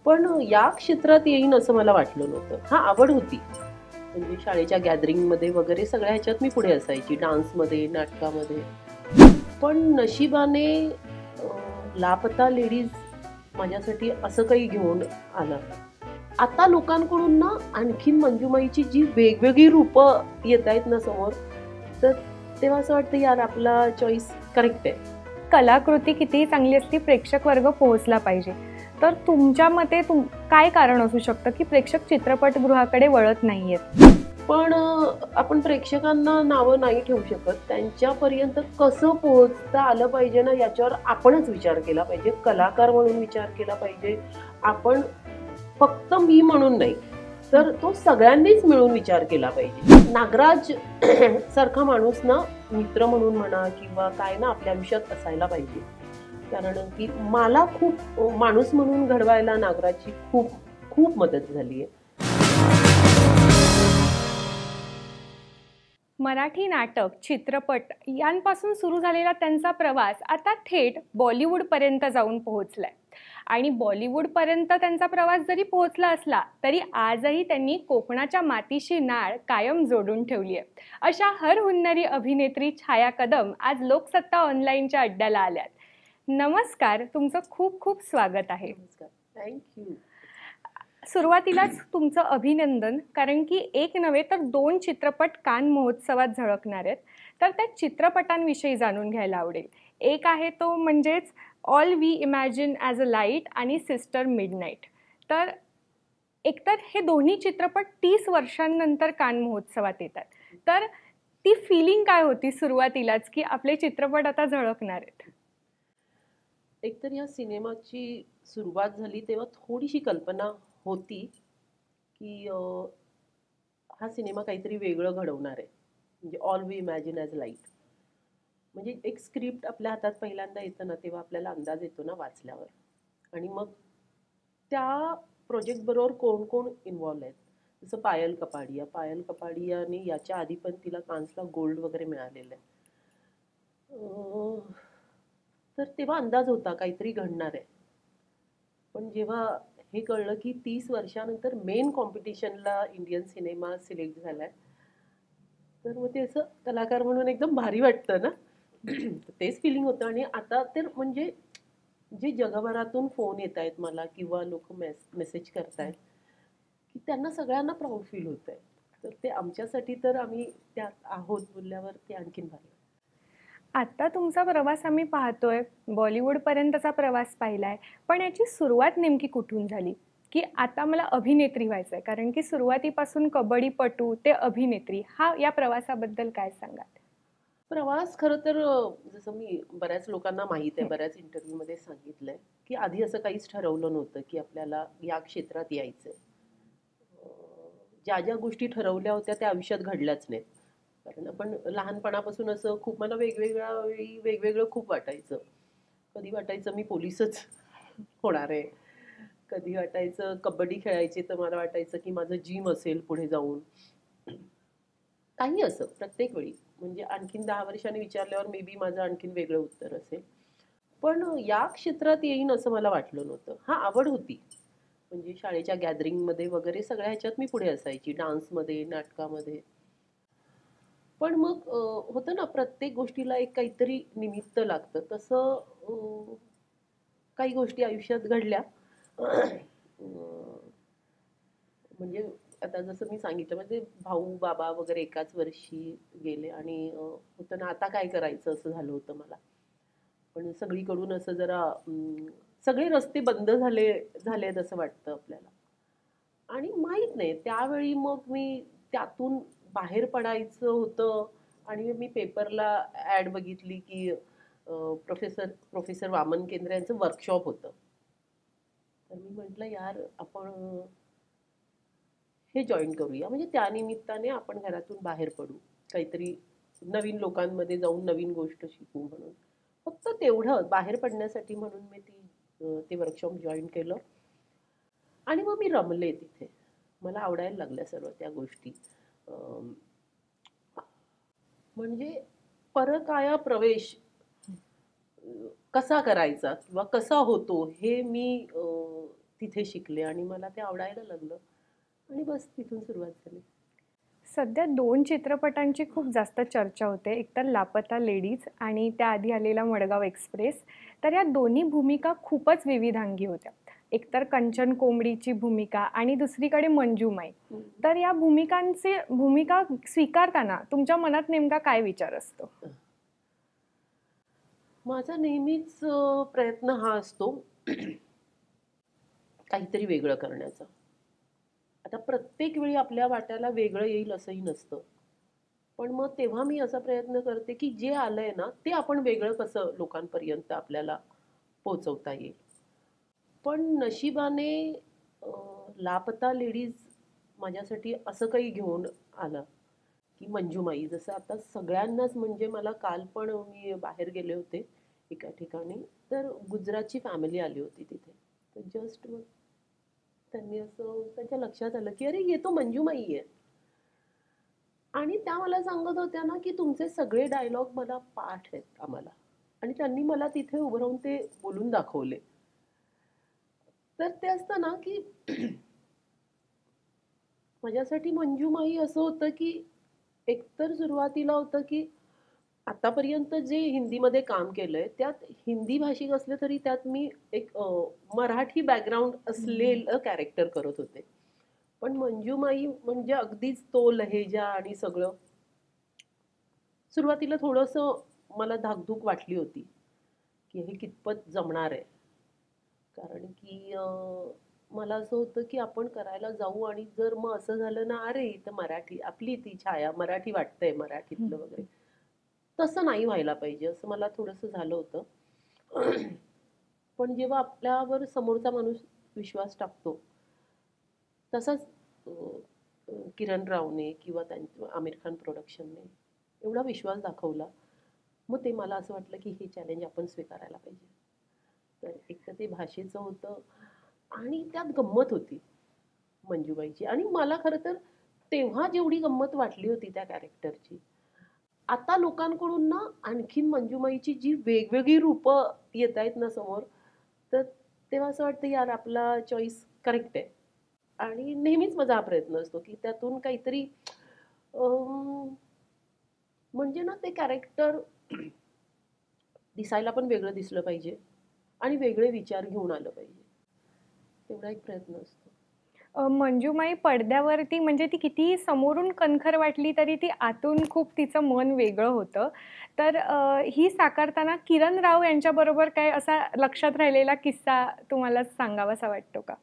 पण या क्षेत्रात येईन असं मला वाटलं नव्हतं. हां, आवड होती. म्हणजे शाळेच्या गॅदरिंगमध्ये वगैरे सगळ्या ह्याच्यात मी पुढे असायची, डान्समध्ये, नाटकामध्ये. पण नशिबाने लापता लेडीज माझ्यासाठी असं काही घेऊन आलं. आता लोकांकडून ना आणखीन मंजुमाईची जी वेगवेगळी रूपं येत आहेत ना समोर, तर तेव्हा असं वाटतं यार आपला चॉईस करेक्ट आहे. कलाकृती कितीही चांगली असली, प्रेक्षक वर्ग पोहोचला पाहिजे. तर तुमच्या मते काय कारण असू शकतं की प्रेक्षक चित्रपटगृहाकडे वळत नाहीयेत? पण आपण प्रेक्षकांना नावं नाही ठेवू शकत. त्यांच्यापर्यंत कसं पोहोचता आलं पाहिजे ना, याच्यावर आपणच विचार केला पाहिजे. कलाकार म्हणून विचार केला पाहिजे. आपण फक्त मी म्हणून नाही, तर तो सगळ्यांनीच मिळून विचार केला पाहिजे. नागराज सारखा माणूस ना मित्र म्हणून म्हणा किंवा काय ना आपल्या आयुष्यात असायला पाहिजे. कारण की मला खूप माणूस म्हणून घडवायला नागराजची खूप खूप मदत झाली आहे. मराठी नाटक, चित्रपट यांपासून सुरू झालेला त्यांचा प्रवास आता थेट बॉलिवूडपर्यंत जाऊन पोहोचलाय. आणि बॉलिवूडपर्यंत त्यांचा प्रवास जरी पोहोचला असला तरी आजही त्यांनी कोकणाच्या मातीशी नाळ कायम जोडून ठेवली आहे. अशा हरहुन्नरी अभिनेत्री छाया कदम आज लोकसत्ता ऑनलाईनच्या अड्ड्याला आल्यात. नमस्कार, तुमचं खूप खूप स्वागत आहे. थँक्यू. सुरुवातीलाच तुमचं अभिनंदन, कारण की एक नव्हे तर 2 चित्रपट कान महोत्सवात झळकणार आहेत. तर त्या चित्रपटांविषयी जाणून घ्यायला आवडेल. एक आहे तो म्हणजेच all we imagine as a light आणि सिस्टर मिडनाईट. तर एकतर हे दोन्ही चित्रपट 30 वर्षांनंतर कान महोत्सवात येतात. तर ती फिलिंग काय होती सुरुवातीलाच की आपले चित्रपट आता झळकणार आहेत? एकतर या सिनेमाची सुरुवात झाली तेव्हा थोडीशी कल्पना होती की हा सिनेमा काहीतरी वेगळं घडवणार आहे. म्हणजे all we imagine as light. म्हणजे एक स्क्रिप्ट आपल्या हातात पहिल्यांदा येतं ना तेव्हा आपल्याला अंदाज येतो ना वाचल्यावर. आणि मग त्या प्रोजेक्ट बरोबर कोण कोण इन्व्हॉल्व आहेत. जसं पायल कपाडियाने याच्या आधी पण तिला कान्सला गोल्ड वगैरे मिळालेलं आहे. तर तेव्हा अंदाज होता काहीतरी घडणार आहे. पण जेव्हा हे कळलं की 30 वर्षानंतर मेन कॉम्पिटिशनला इंडियन सिनेमा सिलेक्ट झालाय, तर मग ते असं कलाकार म्हणून एकदम भारी वाटतं ना. तेच फिलिंग होतं. आणि आता तर म्हणजे जे जगभरातून फोन येत आहेत मला किंवा लोक मेसेज करतायत की त्यांना सगळ्यांना प्राऊड फील होत आहे. तर ते आमच्यासाठी तर आम्ही त्यात आहोत बोलल्यावर ते आणखीन भारी. आता तुमचा प्रवास आम्ही पाहतोय, बॉलिवूडपर्यंतचा प्रवास पाहिलाय, पण याची सुरुवात नेमकी कुठून झाली की आता मला अभिनेत्री व्हायचं आहे? कारण की सुरुवातीपासून कबड्डीपटू ते अभिनेत्री, हा या प्रवासाबद्दल काय सांगाल? प्रवास खरं तर जसं मी बऱ्याच लोकांना माहीत आहे, बऱ्याच इंटरव्ह्यूमध्ये सांगितलंय की आधी असं काहीच ठरवलं नव्हतं की आपल्याला या क्षेत्रात यायचंय. ज्या ज्या गोष्टी ठरवल्या होत्या त्या आयुष्यात घडल्याच नाहीत. कारण आपण लहानपणापासून असं खूप मला वेगवेगळ्या वेळी वेगवेगळं खूप वाटायचं. कधी वाटायचं मी पोलीसच होणार आहे. कधी वाटायचं कबड्डी खेळायची तर मला वाटायचं की माझं जिम असेल पुढे जाऊन. काही असं प्रत्येक वेळी. म्हणजे आणखीन 10 वर्षांनी विचारल्यावर मे बी माझं आणखीन वेगळं उत्तर असेल. पण या क्षेत्रात येईन असं मला वाटलं नव्हतं. हां, आवड होती. म्हणजे शाळेच्या गॅदरिंगमध्ये वगैरे सगळ्या ह्याच्यात मी पुढे असायची, डान्समध्ये, नाटकामध्ये. पण मग होतं ना प्रत्येक गोष्टीला एक काहीतरी निमित्त लागतं. तसं काही गोष्टी आयुष्यात घडल्या. म्हणजे आता जसं मी सांगितलं म्हणजे भाऊ, बाबा वगैरे एकाच वर्षी गेले आणि होतं ना आता काय करायचं असं झालं होतं मला. पण सगळीकडून असं जरा सगळे रस्ते बंद झालेत असं वाटतं आपल्याला. आणि माहीत नाही त्यावेळी मग मी त्यातून बाहेर पडायचं होतं. आणि मी पेपरला ॲड बघितली की प्रोफेसर वामन केंद्रे यांचं वर्कशॉप होतं. तर मी म्हटलं यार आपण हे जॉईन करूया. म्हणजे त्यानिमित्ताने आपण घरातून बाहेर पडू. काहीतरी नवीन लोकांमध्ये जाऊन नवीन गोष्ट शिकू म्हणून. फक्त तेवढं बाहेर पडण्यासाठी म्हणून मी ते वर्कशॉप जॉईन केलं. आणि मग मी रमले तिथे. मला आवडायला लागल्या सर्व त्या गोष्टी. म्हणजे परकाया प्रवेश कसा करायचा किंवा कसा होतो हे मी तिथे शिकले आणि मला ते आवडायला लागलं आणि बस तिथून सुरुवात झाली. सध्या 2 चित्रपटांची खूप जास्त चर्चा होते. एकतर लापता लेडीज आणि त्याआधी आलेला मडगाव एक्सप्रेस. तर या दोन्ही भूमिका खूपच विविधांगी होत्या. एकतर कंचन कोंबडीची भूमिका आणि दुसरीकडे मंजूमाई. तर या भूमिका स्वीकारताना तुमच्या मनात नेमका काय विचार असतो? माझा नेहमीच प्रयत्न हा असतो काहीतरी वेगळं करण्याचा. आता प्रत्येक वेळी आपल्या वाट्याला वेगळं येईल असंही नसतं. पण मग तेव्हा मी असा प्रयत्न करते की जे आलंय ना ते आपण वेगळं कसं लोकांपर्यंत आपल्याला पोहोचवता येईल. पण नशिबाने लापता लेडीज माझ्यासाठी असं काही घेऊन आलं की मंजूमाई जसं आता सगळ्यांनाच म्हणजे मला काल पण मी बाहेर गेले होते एका ठिकाणी तर गुजरातची फॅमिली आली होती तिथे. तर जस्ट मग त्यांनी असं त्यांच्या लक्षात आलं की अरे ये तो मंजूमाई आहे आणि त्या मला सांगत होत्या ना की तुमचे सगळे डायलॉग मला पाठ आहेत आम्हाला आणि त्यांनी मला तिथे उभं राहून ते बोलून दाखवले. तर ते असतं ना की माझ्यासाठी मंजूमाई असं होतं की एकतर सुरुवातीला होतं की आतापर्यंत जे हिंदीमध्ये काम केलंय त्यात हिंदी भाषिक असले तरी त्यात मी एक मराठी बॅकग्राऊंड असलेलं कॅरेक्टर करत होते. पण मंजूमाई म्हणजे अगदीच तो लहेजा आणि सगळं सुरुवातीला थोडंसं मला धाकधूक वाटली होती की हे कितपत जमणार आहे. कारण की मला असं होतं की आपण करायला जाऊ आणि जर मग असं झालं ना अरे इथं मराठी आपली ती छाया मराठी वाटतंय मराठीतलं वगैरे तसं नाही व्हायला पाहिजे असं मला थोडंसं झालं होतं. पण जेव्हा आपल्यावर समोरचा माणूस विश्वास टाकतो तसंच किरण रावने किंवा त्यांच्या आमिर खान प्रोडक्शनने एवढा विश्वास दाखवला मग ते मला असं वाटलं की हे चॅलेंज आपण स्वीकारायला पाहिजे. तर एक तर ते भाषेचं होतं आणि त्यात गंमत होती मंजूबाईची आणि मला खरं तर तेव्हा जेवढी गंमत वाटली होती त्या कॅरेक्टरची आता लोकांकडून ना आणखीन मंजूमाईची जी वेगवेगळी रूपं येत आहेत ना समोर तर तेव्हा असं वाटतं यार आपला चॉईस करेक्ट आहे. आणि नेहमीच माझा हा प्रयत्न असतो की त्यातून काहीतरी म्हणजे ना ते कॅरेक्टर दिसायला पण वेगळं दिसलं पाहिजे आणि वेगळे विचार घेऊन आलं पाहिजे. तेवढा एक प्रयत्न असतो. मंजूमाई पडद्यावरती म्हणजे ती कितीही समोरून कणखर वाटली तरी ती आतून खूप तिचं मन वेगळं होतं. तर ही साकारताना किरण राव यांच्याबरोबर काय असा लक्षात राहिलेला किस्सा तुम्हाला सांगावासा वाटतो का?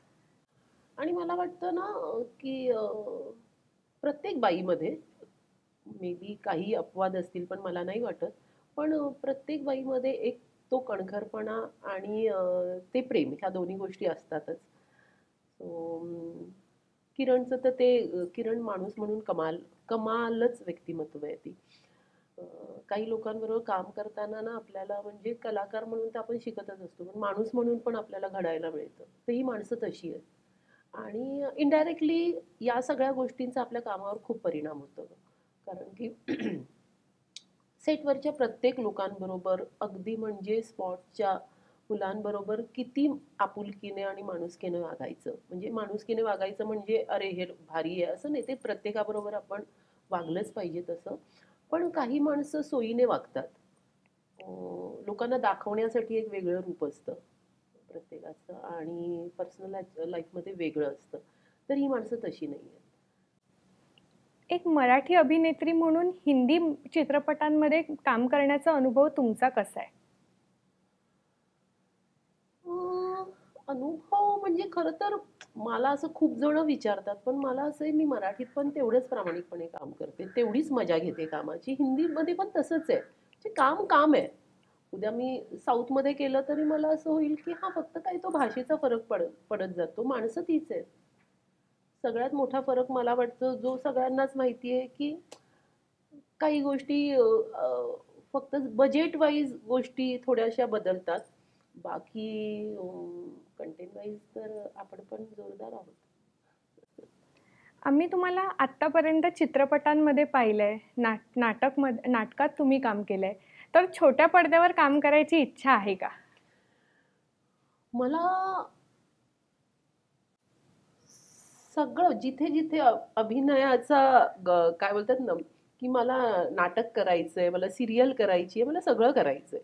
आणि मला वाटतं ना की प्रत्येक बाईमध्ये मे बी काही अपवाद असतील पण मला नाही वाटत. पण प्रत्येक बाईमध्ये एक तो कणखरपणा आणि ते प्रेम ह्या दोन्ही गोष्टी असतातच. सो किरणचं तर ते किरण माणूस म्हणून कमालच व्यक्तिमत्व आहे ती. काही लोकांबरोबर काम करताना ना आपल्याला म्हणजे कलाकार म्हणून तर आपण शिकतच असतो पण माणूस म्हणून पण आपल्याला घडायला मिळतं. तर ही माणसं तशी आहेत. आणि इनडायरेक्टली या सगळ्या गोष्टींचा आपल्या कामावर खूप परिणाम होतो. कारण की सेटवरच्या प्रत्येक लोकांबरोबर अगदी म्हणजे स्पॉटच्या मुलांबरोबर किती आपुलकीने आणि माणुसकीने वागायचं म्हणजे माणुसकीने वागायचं म्हणजे अरे हे भारी आहे असं नाही ते प्रत्येकाबरोबर आपण वागलंच पाहिजे तसं. पण काही माणसं सोयीने वागतात. लोकांना दाखवण्यासाठी एक वेगळं रूप असतं प्रत्येकाचं आणि पर्सनल लाईफमध्ये वेगळं असतं. तर ही माणसं तशी नाही आहेत. एक मराठी अभिनेत्री म्हणून हिंदी चित्रपटांमध्ये काम करण्याचा अनुभव तुमचा कसा आहे? अनुभव म्हणजे खरं तर मला असं खूप जण विचारतात पण मला असं आहे मी मराठीत पण तेवढंच प्रामाणिकपणे काम करते तेवढीच मजा घेते कामाची. हिंदीमध्ये पण तसंच आहे म्हणजे काम काम आहे. उद्या मी साऊथमध्ये केलं तरी मला असं होईल की हा फक्त काही तो भाषेचा फरक पडत जातो माणसं तीच आहेत. सगळ्यात मोठा फरक मला वाटतं जो सगळ्यांनाच माहिती आहे की काही गोष्टी फक्त बजेट वाईज गोष्टी थोड्याशा बदलतात. बाकी कंटेंट वाईज तर आपण पण जोरदार आहोत. आम्ही तुम्हाला आत्तापर्यंत चित्रपटांमध्ये पाहिलंय, नाटकात तुम्ही काम केलंय. तर छोट्या पडद्यावर काम करायची इच्छा आहे का? मला सगळं जिथे जिथे अभिनयाचा काय बोलतात ना, की मला नाटक करायचंय, मला सिरियल करायची आहे, मला सगळं करायचंय.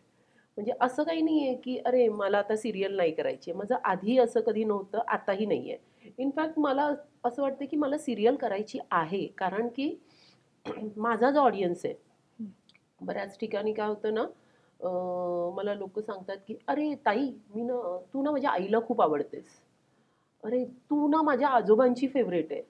म्हणजे असं काही नाहीये की अरे मला आता सिरियल नाही करायची, माझं आधी असं कधी नव्हतं, आताही नाहीये. इनफॅक्ट मला असं वाटतं की मला सिरियल करायची आहे, कारण की माझा जो ऑडियन्स आहे, बऱ्याच ठिकाणी काय होतं ना, मला लोक सांगतात की अरे ताई, मी ना, तू ना माझ्या आईला खूप आवडतेस, अरे तू ना माझ्या आजोबांची फेवरेट आहे.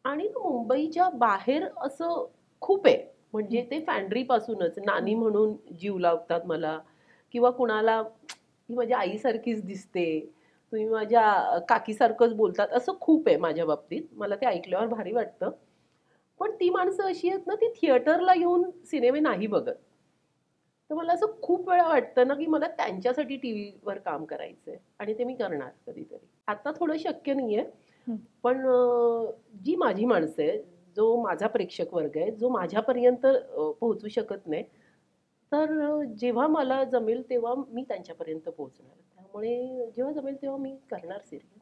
आणि ना मुंबईच्या बाहेर असं खूप आहे. म्हणजे ते फॅन्ड्रीपासूनच नानी म्हणून जीव लावतात मला, किंवा कुणाला ही माझ्या आईसारखीच दिसते, तुम्ही माझ्या काकीसारखंच बोलतात, असं खूप आहे माझ्या बाबतीत. मला ते ऐकल्यावर भारी वाटतं. पण ती माणसं अशी आहेत ना, ती थिएटरला येऊन सिनेमे नाही बघत. तर मला असं खूप वेळा वाटतं ना, की मला त्यांच्यासाठी टीव्हीवर काम करायचंय आणि ते मी करणार कधीतरी. आता थोडं शक्य नाहीये. पण जी माझी माणसं आहे, जो माझा प्रेक्षक वर्ग आहे, जो माझ्यापर्यंत पोहोचू शकत नाही, तर जेव्हा मला जमेल तेव्हा मी त्यांच्यापर्यंत पोहोचणार. त्यामुळे जेव्हा जमेल तेव्हा मी करणार सिरियल.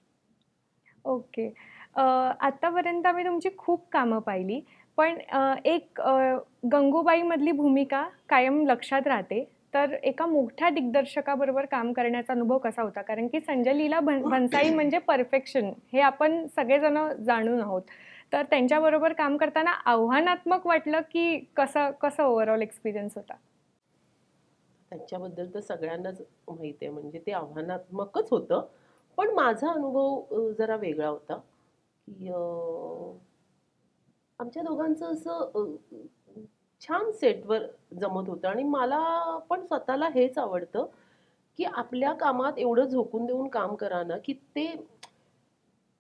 ओके. आत्तापर्यंत आम्ही तुमची खूप कामं पाहिली. पण एक गंगूबाईमधली भूमिका कायम लक्षात राहते. तर एका मोठ्या दिग्दर्शकाबरोबर काम करण्याचा अनुभव कसा होता? कारण की संजय लीला भन्साळी म्हणजे परफेक्शन हे आपण सगळेजण जाणून आहोत. तर त्यांच्याबरोबर काम करताना आव्हानात्मक वाटलं की कसं कसं ओव्हरऑल एक्सपिरियन्स होता? त्यांच्याबद्दल तर सगळ्यांनाच माहिती आहे, म्हणजे ते आव्हानात्मकच होतं. पण माझा अनुभव जरा वेगळा होता, की आमच्या दोघांचं असं छान सेटवर जमत होतं. आणि मला पण स्वतःला हेच आवडतं, की आपल्या कामात एवढं झोकून देऊन काम करा ना, की ते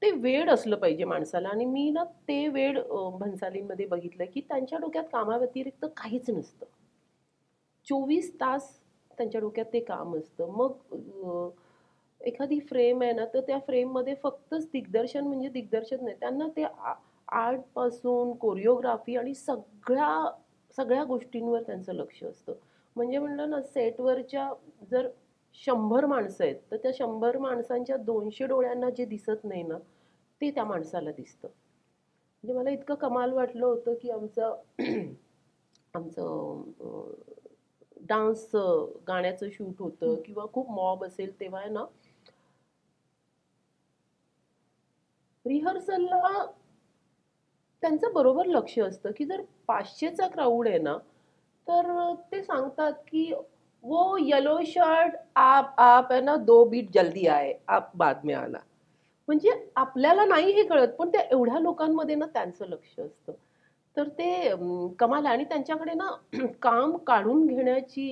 ते वेड असलं पाहिजे माणसाला. आणि मी ना ते वेड भन्सालींमध्ये बघितलं, की त्यांच्या डोक्यात कामाव्यतिरिक्त काहीच नसतं. 24 तास त्यांच्या डोक्यात ते काम असतं. मग एखादी फ्रेम आहे ना, तर त्या फ्रेममध्ये फक्तच दिग्दर्शन म्हणजे दिग्दर्शन नाही. त्यांना ते आर्टपासून कोरिओग्राफी आणि सगळ्या सगळ्या गोष्टींवर त्यांचं लक्ष असतं. म्हणजे म्हणलं ना, सेटवरच्या जर 100 माणसं आहेत, तर त्या 100 माणसांच्या 200 डोळ्यांना जे दिसत नाही ना, ते त्या माणसाला दिसतं. म्हणजे मला इतकं कमाल वाटलं होतं, की आमचं आमचं डान्स गाण्याचं शूट होतं किंवा खूप मॉब असेल तेव्हा आहे ना, रिहर्सलला त्यांचं बरोबर लक्ष असतं, की जर 500चा क्राऊड आहे ना, तर ते सांगतात की वो येलो शर्ट आप आप है ना 2 बीट जल्दी आए, आप बाद में आना. म्हणजे आपल्याला नाही हे कळत, पण त्या एवढ्या लोकांमध्ये ना त्यांचं लक्ष असतं. तर ते कमाल आहे. आणि त्यांच्याकडे ना काम काढून घेण्याची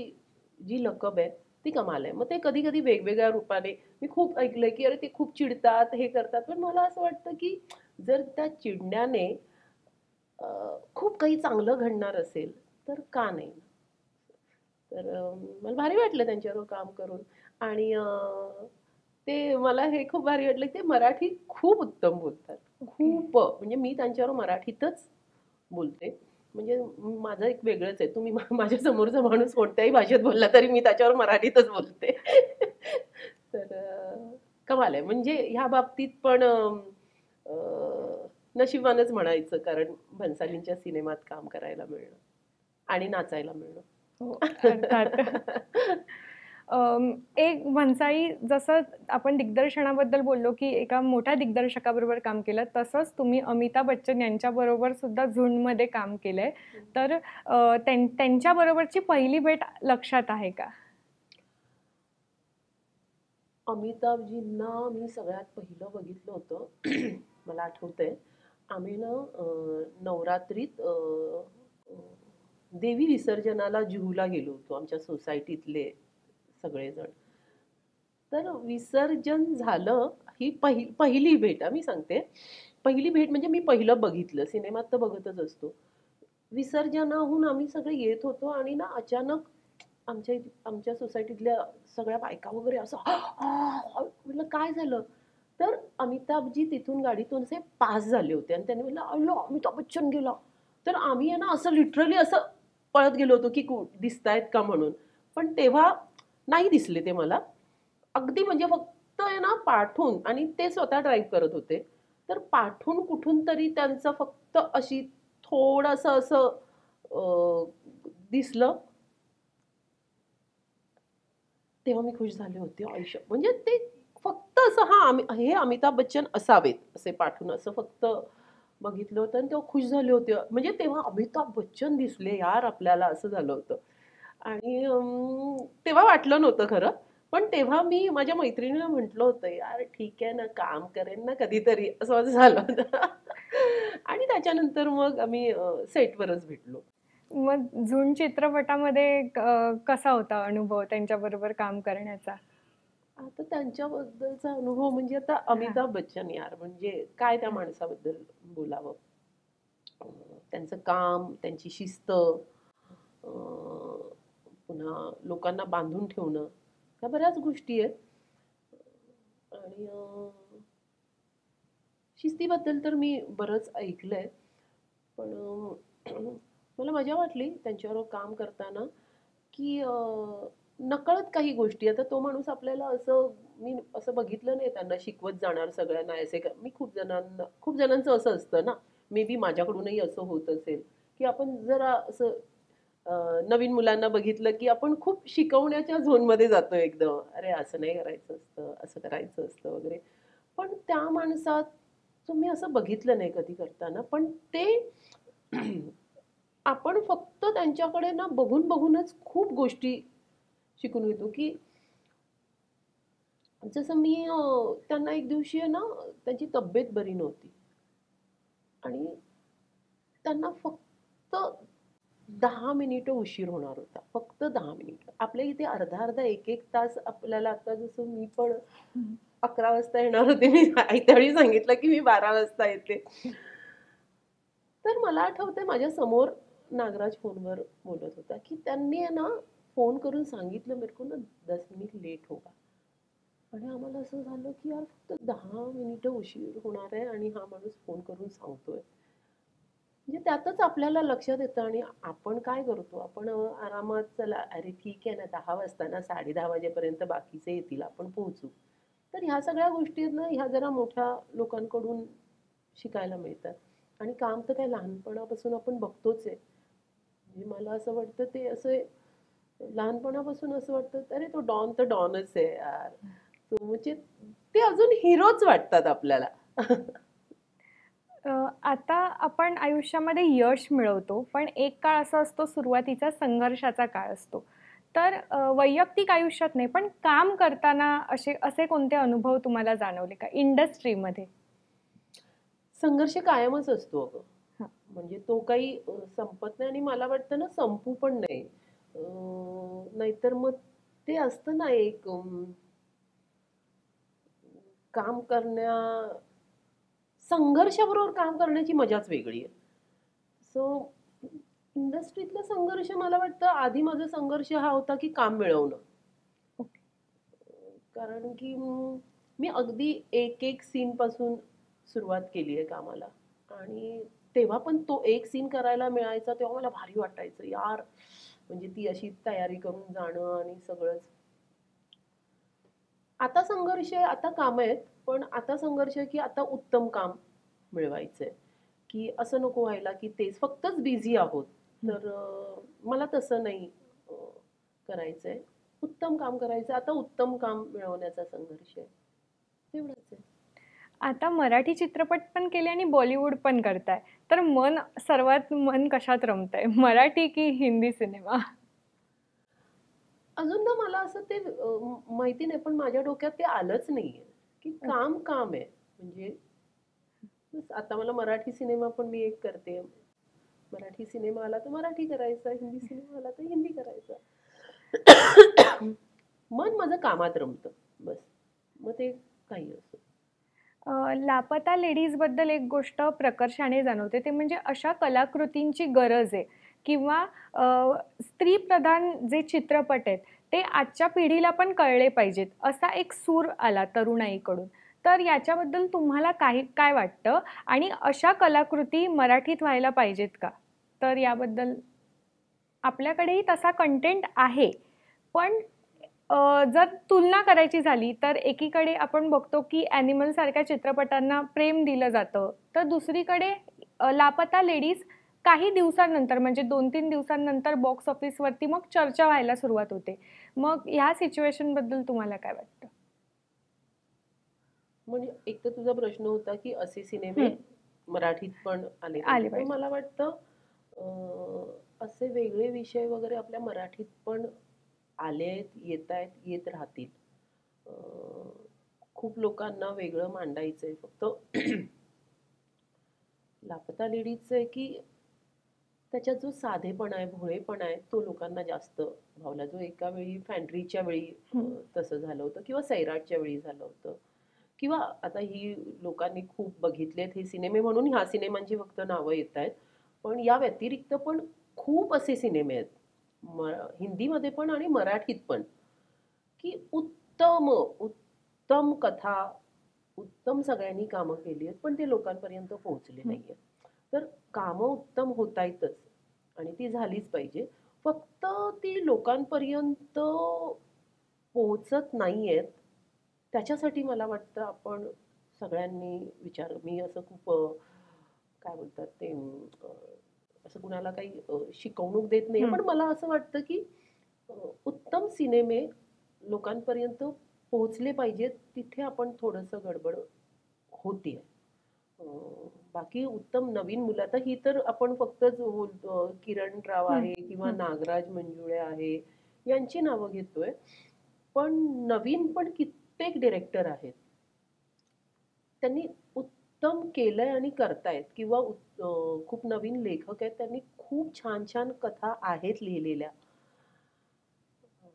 जी लकब आहे ती कमाल आहे. मग ते कधी-कधी वेगवेगळ्या रूपाने मी खूप ऐकलंय, की अरे ते खूप चिडतात, हे करतात. पण मला असं वाटतं, की जर त्या चिडण्याने खूप काही चांगलं घडणार असेल, तर का नाही? तर मला भारी वाटलं त्यांच्याबरोबर काम करून. आणि ते मला हे खूप भारी वाटलं, की ते मराठी खूप उत्तम बोलतात. खूप म्हणजे मी त्यांच्याबरोबर मराठीतच बोलते. म्हणजे माझं एक वेगळंच आहे. तुम्ही माझ्या समोरचा माणूस कोणत्याही भाषेत बोलला तरी मी त्याच्यावर मराठीतच बोलते. तर कमाल आहे. म्हणजे ह्या बाबतीत पण नशिबानंच म्हणायचं, कारण भन्सालींच्या सिनेमात काम करायला मिळणं आणि नाचायला मिळणं. हो, अर्थात. एक भन्साळी जसं आपण दिग्दर्शनाबद्दल बोललो, की एका मोठ्या दिग्दर्शकाबरोबर काम केलं, तसंच तुम्ही अमिताभ बच्चन यांच्याबरोबर सुद्धा झुंडमध्ये काम केलंय. तर त्यांच्याबरोबरची पहिली भेट लक्षात आहे का? अमिताभजींना मी सगळ्यात पहिलं बघितलं होतं. मला आठवतंय. आम्ही ना नवरात्रीत अ, देवी विसर्जनाला जुहूला गेलो होतो, आमच्या सोसायटीतले सगळेजण. तर विसर्जन झालं, ही पहिली भेट मी सांगते. पहिली भेट म्हणजे मी पहिलं बघितलं. सिनेमात तर बघतच असतो. विसर्जनाहून आम्ही सगळे येत होतो आणि ना अचानक आमच्या सोसायटीतल्या सगळ्या बायका वगैरे असं म्हटलं काय झालं? तर अमिताभजी तिथून गाडीतून असे पास झाले होते आणि त्यांनी म्हटलं, "अय्यो, अमिताभ बच्चन गेला." तर आम्ही आहे ना असं लिटरली असं पळत गेलो होतो, की दिसतायत का म्हणून. पण तेव्हा नाही दिसले ते मला. अगदी म्हणजे फक्त आहे ना पाठून, आणि ते स्वतः ड्राईव्ह करत होते. तर पाठून कुठून तरी त्यांचं फक्त अशी थोडंसं असं दिसलं, तेव्हा मी खुश झाले होते आयुष्य. म्हणजे ते फक्त असं हे अमिताभ बच्चन असावेत असे पाठून असं फक्त बघितलं होतं आणि तेव्हा खुश झाले होते. म्हणजे तेव्हा अमिताभ बच्चन दिसले यार आपल्याला, असं झालं होतं. आणि तेव्हा वाटलं नव्हतं खरं. पण तेव्हा मी माझ्या मैत्रिणीला म्हटलं होतं, यार ठीक आहे ना, काम करेन ना कधीतरी, असं माझं झालं होतं. आणि त्याच्यानंतर मग आम्ही सेटवरच भेटलो. मग झुंड चित्रपटामध्ये कसा होता अनुभव त्यांच्याबरोबर काम करण्याचा? आता त्यांच्याबद्दलचा अनुभव म्हणजे आता अमिताभ बच्चन यार, म्हणजे काय त्या माणसाबद्दल बोलावं. त्यांचं काम, त्यांची शिस्त, पुन्हा लोकांना बांधून ठेवणं, ह्या बऱ्याच गोष्टी आहेत. आणि शिस्तीबद्दल तर मी बरंच ऐकलंय. पण मला मजा वाटली त्यांच्याबरोबर काम करताना, की नकळत काही गोष्टी, आता तो माणूस आपल्याला असं, मी असं बघितलं नाही त्यांना शिकवत जाणार सगळ्यांना असे का. मी खूप जणांचं असं असतं ना, मे बी माझ्याकडूनही असं होत असेल, की आपण जरा असं नवीन मुलांना बघितलं की आपण खूप शिकवण्याच्या झोनमध्ये जातो एकदम. अरे असं नाही करायचं असतं, असं करायचं असतं वगैरे. पण त्या माणसात तुम्ही असं बघितलं नाही कधी करताना. पण ते आपण फक्त त्यांच्याकडे ना बघून बघूनच खूप गोष्टी शिकून घेतो. की जसं मी त्यांना एक दिवशी आहे ना, त्यांची तब्येत बरी नव्हती आणि त्यांना फक्त 10 मिनिटं उशीर होणार होता. फक्त 10 मिनिटं. आपल्या इथे अर्धा अर्धा एक एक तास आपल्याला, आता जसं मी पण 11 वाजता येणार होते, मी त्यावेळी सांगितलं की मी 12 वाजता येते. तर मला आठवतंय माझ्या समोर नागराज फोनवर बोलत होता की त्यांनी आहे ना फोन करून सांगितलं, मेरे को ना 10 मिनिट लेट होगा. आणि आम्हाला असं झालं की यार फक्त 10 मिनिटं उशीर होणार आहे आणि हा माणूस फोन करून सांगतोय. म्हणजे त्यातच आपल्याला लक्षात येतं. आणि आपण काय करतो, आपण आरामात चला अरे ठीक आहे ना, 10 वाजता ना 10:30 वाजेपर्यंत बाकीचे येतील, आपण पोहोचू. तर ह्या सगळ्या गोष्टी आहेत ना, ह्या जरा मोठ्या लोकांकडून शिकायला मिळतात. आणि काम तर काय लहानपणापासून आपण बघतोच आहे. म्हणजे मला असं वाटतं ते असं लहानपणापासून असं वाटतं अरे तो डॉन तर डॉनच आहे यार. तो म्हणजे ते अजून हिरोच वाटतात आपल्याला. आता आपण आयुष्यामध्ये यश मिळवतो, पण एक काळ असा असतो सुरुवातीचा संघर्षाचा काळ असतो. तर वैयक्तिक आयुष्यात नाही, पण काम करताना असे असे कोणते अनुभव तुम्हाला जाणवले का इंडस्ट्रीमध्ये? संघर्ष कायमच असतो अगं. हां. म्हणजे तो काही संपत नाही आणि मला वाटतं ना संपू पण नाही. नाहीतर मग ते असतं ना एक काम करण्या संघर्षाबरोबर काम करण्याची मजाच वेगळी आहे. सो इंडस्ट्रीतला संघर्ष मला वाटतं, आधी माझा संघर्ष हा होता की काम मिळवणं. ओके. कारण की मी अगदी एक एक सीन पासून सुरुवात केली आहे कामाला. आणि तेव्हा पण तो एक सीन करायला मिळायचा तेव्हा मला भारी वाटायचं यार. म्हणजे ती अशी तयारी करून जाणं आणि सगळंच. आता संघर्ष आहे, आता काम आहेत. पण आता संघर्ष आहे की आता उत्तम काम मिळवायचंय. की असं नको व्हायला की तेच फक्तच बिझी आहोत. तर मला तसं नाही करायचंय. उत्तम काम करायचं. आता उत्तम काम मिळवण्याचा संघर्ष आहे. तेवढंच आहे. आता मराठी चित्रपट पण केले आणि बॉलिवूड पण करताय. तर सर्वात मन कशात रमतंय? मराठी की हिंदी सिनेमा? अजून ना मला असं ते माहिती नाही, पण माझ्या डोक्यात ते आलंच नाहीये की काम काम आहे. म्हणजे बस आता मला मराठी सिनेमा पण मी एक करते. मराठी सिनेमा आला तर मराठी करायचा, हिंदी सिनेमा आला तर हिंदी करायचा. मन माझं कामात रमतं बस. मग ते काही असो. लापता लेडीजबद्दल एक गोष्ट प्रकर्षाने जाणवते, ते म्हणजे अशा कलाकृतींची गरज आहे किंवा स्त्रीप्रधान जे चित्रपट आहेत ते आजच्या पिढीला पण कळले पाहिजेत, असा एक सूर आला तरुणाईकडून. तर याच्याबद्दल तुम्हाला काय वाटतं? आणि अशा कलाकृती मराठीत व्हायला पाहिजेत का? तर याबद्दल आपल्याकडेही तसा कंटेंट आहे, पण जर तुलना करायची झाली तर एकीकडे आपण बघतो की ॲनिमल सारख्या चित्रपटांना प्रेम दिलं जातं, तर दुसरीकडे लापता लेडीज काही दिवसांनंतर म्हणजे 2-3 दिवसांनंतर बॉक्स ऑफिसवरती मग चर्चा व्हायला सुरुवात होते. मग ह्या सिच्युएशनबद्दल तुम्हाला काय वाटतं? म्हणजे एक तर तुझा प्रश्न होता की असे सिनेमे हं, मराठीत पण आले आले पाहिजे. तर पाहिजे. मला वाटतं असे वेगळे विषय वगैरे आपल्या मराठीत पण आले आहेत, येत आहेत, येत राहतील. अं, खूप लोकांना वेगळं मांडायचंय. फक्त लापता लेडीजचं आहे की त्याच्यात जो साधेपणा आहे, भोळेपणा आहे, तो लोकांना जास्त भावला. जो एका वेळी फॅन्ड्रीच्या वेळी हं, तसं झालं होतं किंवा सैराटच्या वेळी झालं होतं. किंवा आता ही लोकांनी खूप बघितलेत हे सिनेमे म्हणून ह्या सिनेमांची फक्त नावं येत आहेत. पण या व्यतिरिक्त पण खूप असे सिनेमे आहेत. हिंदीमध्ये पण आणि मराठीत पण, की उत्तम कथा, उत्तम सगळ्यांनी कामं केली आहेत, पण ते लोकांपर्यंत पोहोचले हं, नाहीयेत. तर कामं उत्तम होतायतच आणि ती झालीच पाहिजे. फक्त ती लोकांपर्यंत पोहोचत नाहीयेत. त्याच्यासाठी मला वाटतं आपण सगळ्यांनी मी असं खूप काय बोलतात ते असं कुणाला काही शिकवणूक देत नाहीये. हं. पण मला असं वाटतं की उत्तम सिनेमे लोकांपर्यंत पोहोचले पाहिजेत. तिथे आपण थोडंसं गडबड होतीये. बाकी उत्तम नवीन मुलं आता ही तर आपण फक्तच बोलतो किरण राव हं, आहे किंवा हं. नागराज मंजुळे आहे यांची नावं घेतोय. पण नवीन पण कित्येक डिरेक्टर आहेत. त्यांनी उत्तम केलंय आणि करतायत किंवा खूप नवीन लेखक आहेत. त्यांनी खूप छान छान कथा आहेत लिहिलेल्या.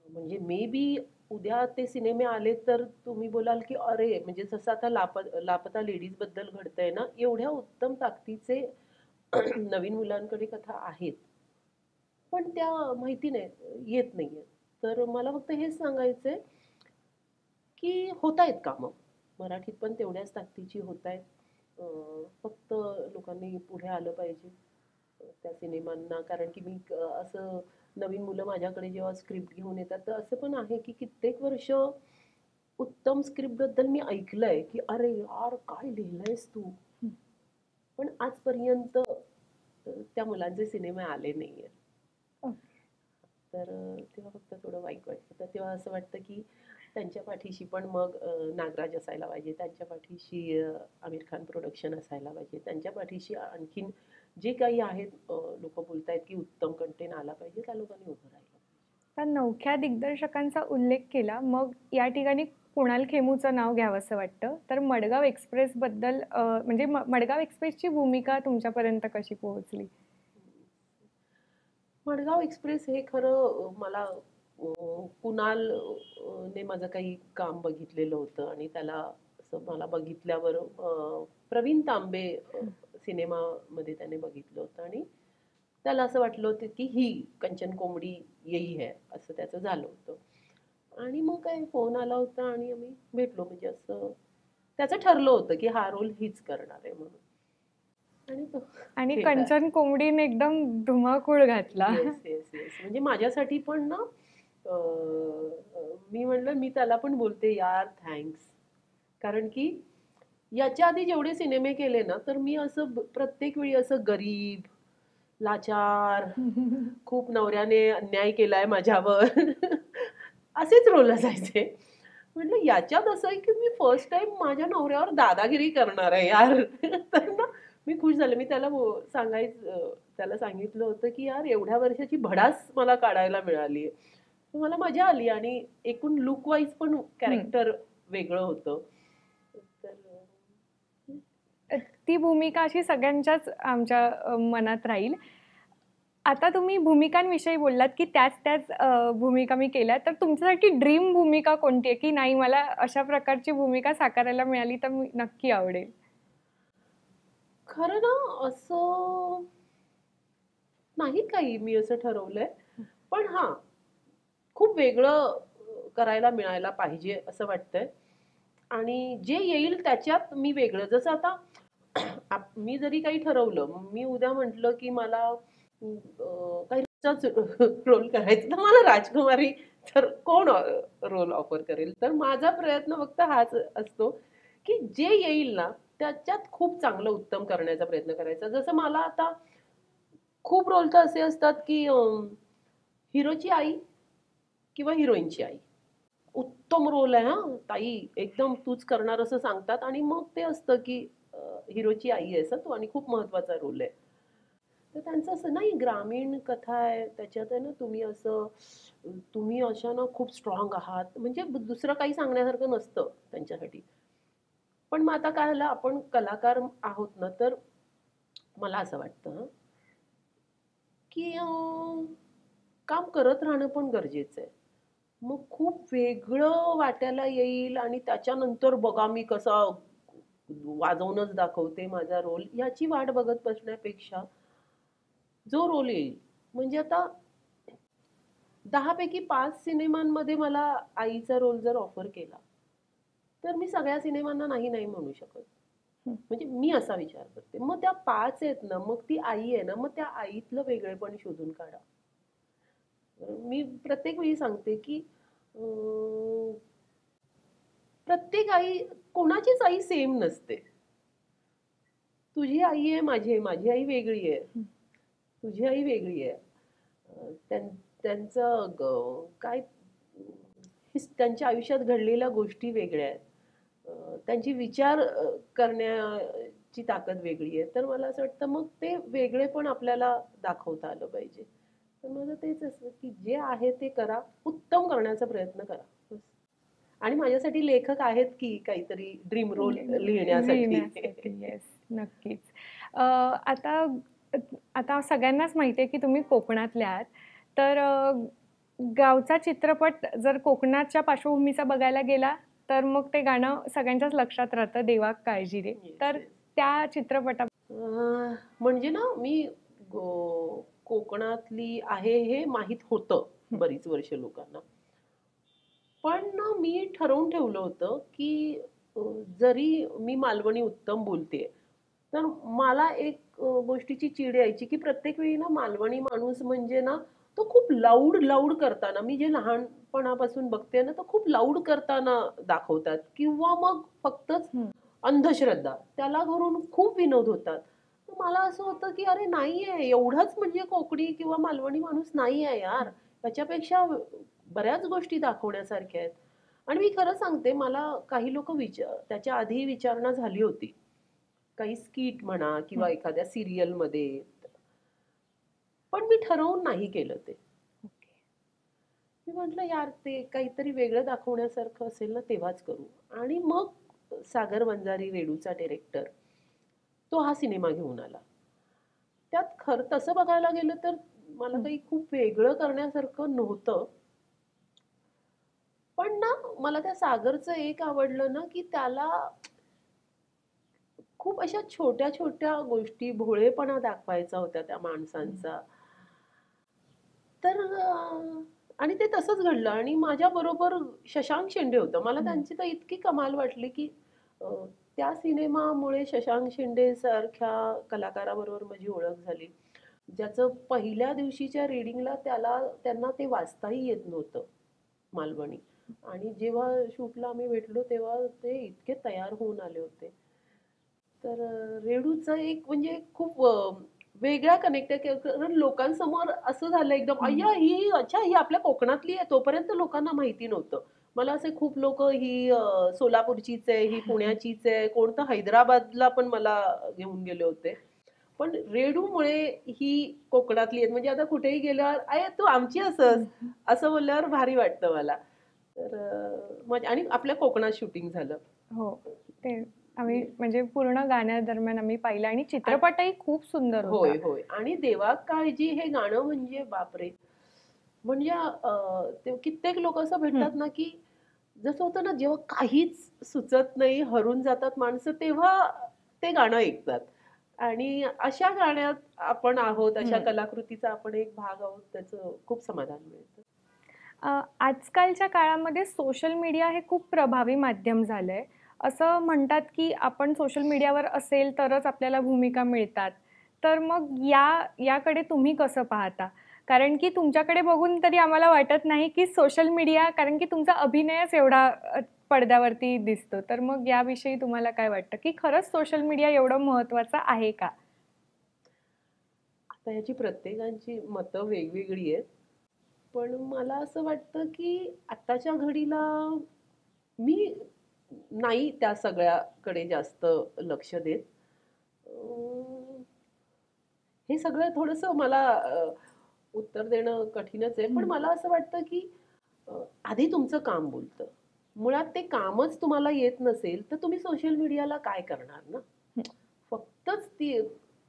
म्हणजे मे बी उद्या ते सिनेमे आले तर तुम्ही बोलाल की अरे म्हणजे जसं आता लापता लेडीज बद्दल घडतंय ना, एवढ्या उत्तम ताकदीचे नवीन मुलांकडे कथा आहेत. पण त्या माहिती नाही येत नाहीये. तर मला फक्त हेच सांगायचंय की होतायत कामं. मराठीत पण तेवढ्याच ताकदीची होतायत. फक्त लोकांनी पुढे आलं पाहिजे त्या सिनेमांना. कारण की असं नवीन मुलं माझ्याकडे जेव्हा स्क्रिप्ट घेऊन येतात, तर असं पण आहे की कित्येक वर्ष उत्तम स्क्रिप्टबद्दल मी ऐकलंय की "अरे यार, काय लिहिलंयस तू?" पण आजपर्यंत त्या मुलांचे सिनेमे आले नाहीयेत. ओके. तर तेव्हा फक्त थोडं वाईट वाटतं. तर तेव्हा असं वाटतं की त्यांच्या पाठीशी पण मग नागराज असायला पाहिजे. त्यांच्या पाठीशी आमिर खान प्रोडक्शन असायला पाहिजे. त्यांच्या पाठीशी आणखीन जे काही आहेत लोकं बोलतायत की उत्तम कंटेंट आला पाहिजे, त्या लोकांनी उभं राहिलं पाहिजे. तर नवख्या दिग्दर्शकांचा उल्लेख केला, मग या ठिकाणी कुणाल खेमूचं नाव घ्यावंसं वाटतं. तर मडगाव एक्सप्रेसबद्दल म्हणजे मडगाव एक्सप्रेसची भूमिका तुमच्यापर्यंत कशी पोहोचली? मडगाव एक्सप्रेस हे खरं मला कुणाल ने माझं काही काम बघितलेलं होतं आणि त्याला असं मला बघितल्यावर प्रवीण तांबे सिनेमामध्ये त्याने बघितलं होतं आणि त्याला असं वाटलं होतं की ही कंचन कोंबडी येई है असं त्याचं झालं होतं आणि मग काय फोन आला होता आणि आम्ही भेटलो म्हणजे असं त्याचं ठरलं होतं की हा रोल हीच करणार आहे म्हणून आणि तो आणि केला. कंचन कोंबडीने एकदम धुमाकूळ घातला. येस येस येस म्हणजे माझ्यासाठी पण ना मी म्हणलं मी त्याला पण बोलते यार थँक्स कारण की याच्या आधी जेवढे सिनेमे केले ना तर मी असं प्रत्येक वेळी असं गरीब लाचार खूप नवऱ्याने अन्याय केलाय माझ्यावर असेच रोल असायचे म्हटलं याच्यात असं आहे की मी फर्स्ट टाइम माझ्या नवऱ्यावर दादागिरी करणार आहे यार तर ना मी खुश झाले मी त्याला सांगितलं होतं की यार एवढ्या वर्षाची भडास मला काढायला मिळाली मला मजा आली आणि एकूण लुक वाईज पण हं. कॅरेक्टर वेगळं होतं तर ती भूमिका अशी सगळ्यांच्याच आमच्या मनात राहील. आता तुम्ही भूमिकांविषयी बोललात, की त्याच भूमिका मी केल्या. तर तुमच्यासाठी ड्रीम भूमिका कोणती आहे? की नाही मला अशा प्रकारची भूमिका साकारायला मिळाली तर मी नक्की आवडेल. खरं ना असं नाही काही मी असं ठरवलंय पण हा खूप वेगळं करायला मिळायला पाहिजे असं वाटतंय आणि जे येईल त्याच्यात मी वेगळं जसं आता मी जरी काही ठरवलं मी उद्या म्हटलं की मला काही रोल करायचा तर मला राजकुमारी तर कोण रोल ऑफर करेल? तर माझा प्रयत्न फक्त हाच असतो, की जे येईल ना, त्याच्यात खूप चांगलं उत्तम करण्याचा प्रयत्न करायचा. जसं मला आता खूप रोल तर असे असतात, की हिरोची आई किंवा हिरोईनची आई. उत्तम रोल आहे हां, ताई एकदम तूच करणार असं सांगतात आणि मग ते असतं, की हिरोची आई आहेस हं तू आणि खूप महत्त्वाचा रोल आहे. तर त्यांचं असं नाही ग्रामीण कथा आहे त्याच्यात आहे ना तुम्ही अशा ना खूप स्ट्रॉंग आहात म्हणजे दुसरं काही सांगण्यासारखं नसतं त्यांच्यासाठी. पण मग आता काय झालं आपण कलाकार आहोत ना तर मला असं वाटतं हं, की काम करत राहणं पण गरजेचं आहे. मग खूप वेगळं वाटायला येईल आणि त्याच्यानंतर बघा मी कसा वाजवूनच दाखवते माझा रोल याची वाट बघत बसण्यापेक्षा जो रोल येईल म्हणजे आता 10 पैकी 5 सिनेमांमध्ये मला आईचा रोल जर ऑफर केला, तर मी सगळ्या सिनेमांना नाही, नाही म्हणू शकत. हं. म्हणजे मी असा विचार करते. मग त्या 5 आहेत ना, मग ती आई आहे ना, मग त्या आईतलं वेगळेपण शोधून काढा. मी प्रत्येक वेळी सांगते, की अ, प्रत्येक आई कोणाचीच आई सेम नसते. तुझी आई आहे, माझी आई. माझी आई वेगळी आहे. हं. तुझी आई वेगळी आहे. त्यांचं काय त्यांच्या आयुष्यात घडलेल्या गोष्टी वेगळ्या आहेत. त्यांची विचार करण्याची ताकद वेगळी आहे. तर मला असं वाटतं मग ते वेगळेपण आपल्याला दाखवता आलं पाहिजे. तर माझं तेच असतं, की जे आहे ते करा. उत्तम करण्याचा प्रयत्न करा. बस. आणि माझ्यासाठी लेखक आहेत की काहीतरी ड्रीम रोल लिहिण्यासाठी. लिहिण्यासाठी. येस, नक्कीच. आता आता सगळ्यांनाच माहिती आहे, की तुम्ही कोकणातल्या आहात. तर गावचा चित्रपट जर कोकणाच्या पार्श्वभूमीचा बघायला गेला, तर मग ते गाणं सगळ्यांच्याच लक्षात राहतं, देवा काळजी रे. येस, तर येस. त्या चित्रपटा म्हणजे ना मी कोकणातली आहे हे माहीत होतं हं, बरीच वर्ष लोकांना. पण ना मी ठरवून ठेवलं होतं, की अ, जरी मी मालवणी उत्तम बोलतेय, तर मला एक गोष्टीची चीड यायची, की प्रत्येक वेळी ना मालवणी माणूस म्हणजे ना, तो खूप लाऊड करताना मी जे लहानपणापासून बघते ना, तो खूप लाऊड करताना दाखवतात किंवा मग फक्तच हं. अंधश्रद्धा. त्याला धरून खूप विनोद होतात. तर मला असं होतं, की अरे नाहीये, एवढाच म्हणजे कोकणी किंवा मालवणी माणूस नाहीये यार. त्याच्यापेक्षा बऱ्याच गोष्टी दाखवण्यासारख्या आहेत. आणि मी खरं सांगते, मला काही लोकं त्याच्या आधी विचारणा झाली होती. काही स्किट म्हणा हं. किंवा एखाद्या सीरियलमध्ये. पण मी ठरवून नाही केलं ते. ओके. मी म्हटलं, "यार, ते काहीतरी वेगळं दाखवण्यासारखं असेल ना, तेव्हाच करू." आणि मग सागर वंजारी, रेडूचा डायरेक्टर, तो हा सिनेमा घेऊन आला. त्यात खरं तसं बघायला गेलं तर मला हं. काही खूप वेगळं करण्यासारखं नव्हतं. पण ना, मला त्या सागरचं एक आवडलं ना, की त्याला खूप अशा छोट्या-छोट्या गोष्टी, भोळेपणा दाखवायचा होता त्या हं. माणसांचा. तर आणि ते तसंच घडलं आणि माझ्याबरोबर शशांक शेंडे होतं. मला हं. त्यांची तर इतकी कमाल वाटली, की अ, त्या सिनेमामुळे शशांक शिंदेसारख्या कलाकाराबरोबर माझी ओळख झाली. ज्याचं पहिल्या दिवशीच्या रीडिंगला त्यांना ते वाचताही येत नव्हतं, मालवणी. आणि जेव्हा शूटला आम्ही भेटलो, तेव्हा ते इतके तयार होऊन आले होते. तर रेणूचं एक म्हणजे खूप वेगळा कनेक्ट आहे कारण लोकांसमोर असं झालं एकदम हं. अय्या ही अच्छा ही आपल्या कोकणातली आहे तोपर्यंत लोकांना माहिती नव्हतं. मला असे खूप लोक ही सोलापूरचीच आहे, ही पुण्याचीच आहे, कोणतं हैदराबादला पण मला घेऊन गेले होते. पण रेणूमुळे ही कोकणातली आहेत म्हणजे आता कुठेही गेल्यावर "अये तू आमची असंस" हं. असं बोलल्यावर भारी वाटतं मला. तर आणि आपल्या कोकणात शूटिंग झालं. हो. ते आम्ही म्हणजे पूर्ण गाण्यादरम्यान आम्ही पाहिलं आणि आणि चित्रपटही खूप सुंदर होता. होय, होय. आणि देवा काळजी हे गाणं म्हणजे बापरे! म्हणजे ते कित्येक लोकं असं हं. भेटतात ना, की जसं होतं ना, जेव्हा काहीच सुचत नाही, हरून जातात माणसं, तेव्हा ते गाणं ऐकतात. आणि अशा गाण्यात आपण आहोत, अशा हं. कलाकृतीचा आपण एक भाग आहोत, त्याचं खूप समाधान मिळतं. आजकालच्या काळामध्ये सोशल मीडिया हे खूप प्रभावी माध्यम झालंय. असं म्हणतात, की आपण सोशल मीडियावर असेल तरच आपल्याला भूमिका मिळतात. तर मग याकडे तुम्ही कसं पाहता? कारण की तुमच्याकडे बघून तरी आम्हाला वाटत नाही की सोशल मीडिया, कारण की तुमचा अभिनयच एवढा पडद्यावरती दिसतो. तर मग याविषयी तुम्हाला काय वाटतं की खरंच सोशल मीडिया एवढं महत्त्वाचं आहे का? आता ह्याची प्रत्येकाची मतं वेगवेगळी आहेत. पण मला असं वाटतं की आत्ताच्या घडीला मी नाही त्या सगळ्याकडे जास्त लक्ष देत. अं, हे सगळं थोडंसं मला उत्तर देणं कठीणच आहे. पण हं. मला असं वाटतं की आधी तुमचं काम बोलतं. मुळात ते कामच तुम्हाला येत नसेल, तर तुम्ही सोशल मीडियाला काय करणार ना? हं. फक्तच ती